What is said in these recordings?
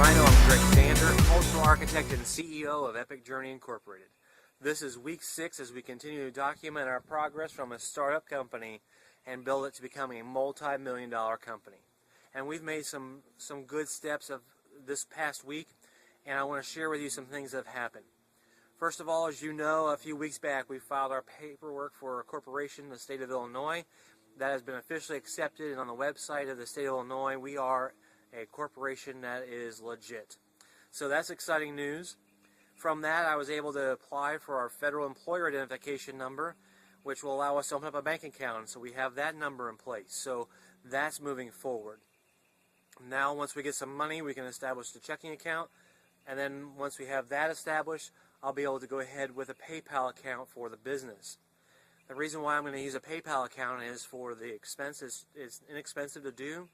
Rhino. I'm Zander, cultural architect and CEO of Epic Journey Incorporated. This is week 6 as we continue to document our progress from a startup company and build it to becoming a multi-million-dollar company. And we've made some good steps of this past week, and I want to share with you some things that have happened. First of all, as you know, a few weeks back we filed our paperwork for a corporation in the state of Illinois. That has been officially accepted, and on the website of the state of Illinois we are a corporation that is legit. So that's exciting news. From that, I was able to apply for our federal employer identification number, which will allow us to open up a bank account. So we have that number in place. So that's moving forward. Now, once we get some money, we can establish the checking account. And then once we have that established, I'll be able to go ahead with a PayPal account for the business. The reason why I'm going to use a PayPal account is for the expenses. It's inexpensive to do.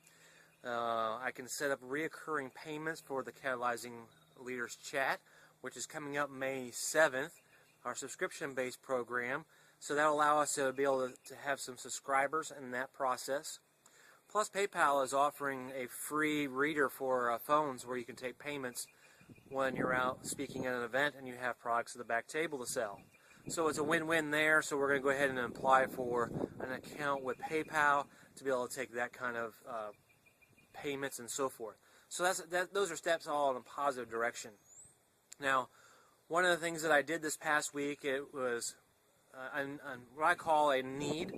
I can set up reoccurring payments for the Catalyzing Leaders Chat, which is coming up May 7th, our subscription-based program. So that will allow us to be able to have some subscribers in that process. Plus, PayPal is offering a free reader for phones where you can take payments when you're out speaking at an event and you have products at the back table to sell. So it's a win-win there. So we're going to go ahead and apply for an account with PayPal to be able to take that kind of payments and so forth. So those are steps all in a positive direction. Now, one of the things that I did this past week, it was what I call a need.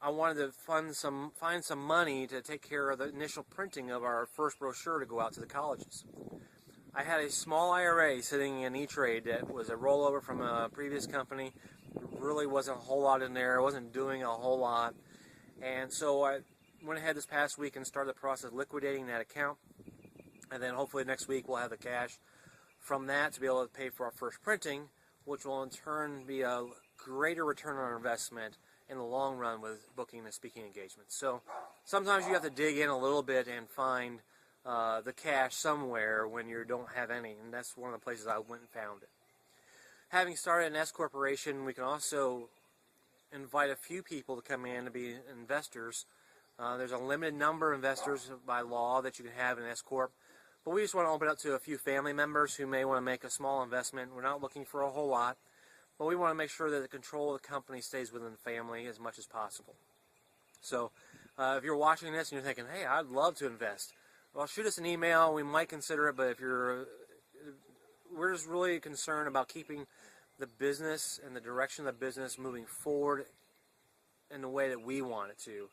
I wanted to find some money to take care of the initial printing of our first brochure to go out to the colleges. I had a small IRA sitting in E-Trade that was a rollover from a previous company. There really wasn't a whole lot in there. I wasn't doing a whole lot. And so I went ahead this past week and started the process of liquidating that account. And then hopefully next week we'll have the cash from that to be able to pay for our first printing, which will in turn be a greater return on our investment in the long run with booking and speaking engagements. So sometimes you have to dig in a little bit and find the cash somewhere when you don't have any, and that's one of the places I went and found it. Having started an S corporation, we can also invite a few people to come in to be investors. There's a limited number of investors by law that you can have in S corp, but we just want to open up to a few family members who may want to make a small investment. We're not looking for a whole lot, but we want to make sure that the control of the company stays within the family as much as possible. So if you're watching this and you're thinking, hey, I'd love to invest, well, shoot us an email. We might consider it, but we're just really concerned about keeping the business and the direction of the business moving forward in the way that we want it to,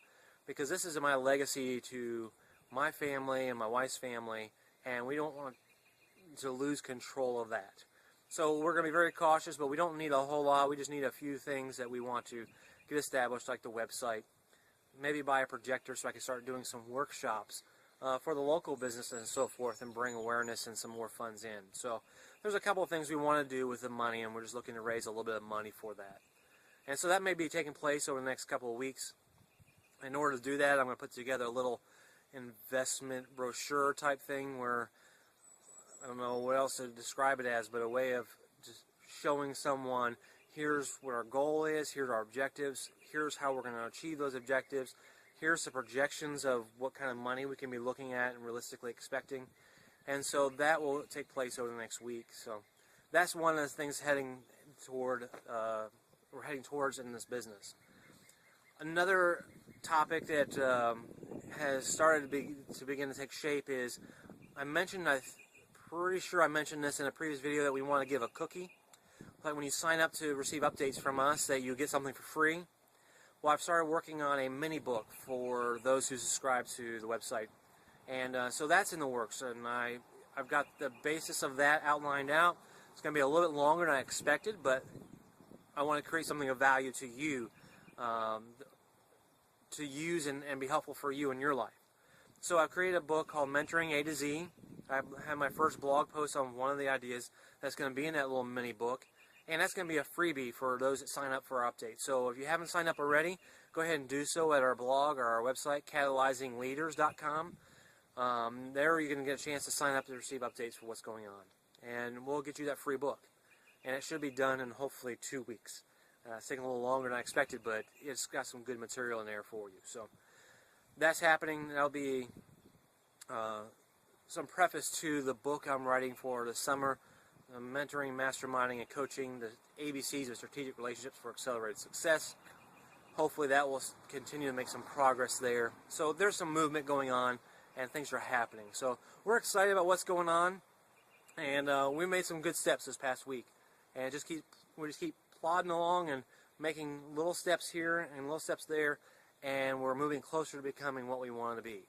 because this is my legacy to my family and my wife's family, and we don't want to lose control of that. So we're going to be very cautious, but we don't need a whole lot. We just need a few things that we want to get established, like the website. Maybe buy a projector so I can start doing some workshops for the local business and so forth, and bring awareness and some more funds in. So there's a couple of things we want to do with the money, and we're just looking to raise a little bit of money for that. And so that may be taking place over the next couple of weeks. In order to do that, I'm going to put together a little investment brochure type thing where, I don't know what else to describe it as, but a way of just showing someone, here's what our goal is, here's our objectives, here's how we're going to achieve those objectives, here's the projections of what kind of money we can be looking at and realistically expecting. And so that will take place over the next week. So that's one of the things we're heading towards in this business. Another topic that has started to begin to take shape is, I'm pretty sure I mentioned this in a previous video, that we want to give a cookie. Like when you sign up to receive updates from us, that you get something for free. Well, I've started working on a mini book for those who subscribe to the website. And so that's in the works, and I've got the basis of that outlined out. It's going to be a little bit longer than I expected, but I want to create something of value to you, to use and be helpful for you in your life. So I've created a book called Mentoring A to Z. I have my first blog post on one of the ideas that's going to be in that little mini book, and that's going to be a freebie for those that sign up for our update. So if you haven't signed up already, go ahead and do so at our blog or our website, catalyzingleaders.com. There you're going to get a chance to sign up to receive updates for what's going on, and we'll get you that free book. And it should be done in hopefully 2 weeks. It's taking a little longer than I expected, but it's got some good material in there for you. So that's happening. That'll be some preface to the book I'm writing for the summer, Mentoring, Masterminding, and Coaching, the ABCs of Strategic Relationships for Accelerated Success. Hopefully that will continue to make some progress there. So there's some movement going on and things are happening. So we're excited about what's going on, and we made some good steps this past week. And we just keep plodding along and making little steps here and little steps there, and we're moving closer to becoming what we want to be.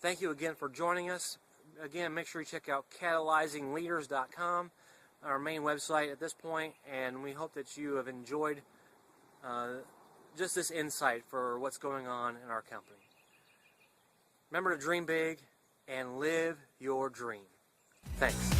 Thank you again for joining us. Again, make sure you check out catalyzingleaders.com, our main website at this point, and we hope that you have enjoyed just this insight for what's going on in our company. Remember to dream big and live your dream. Thanks.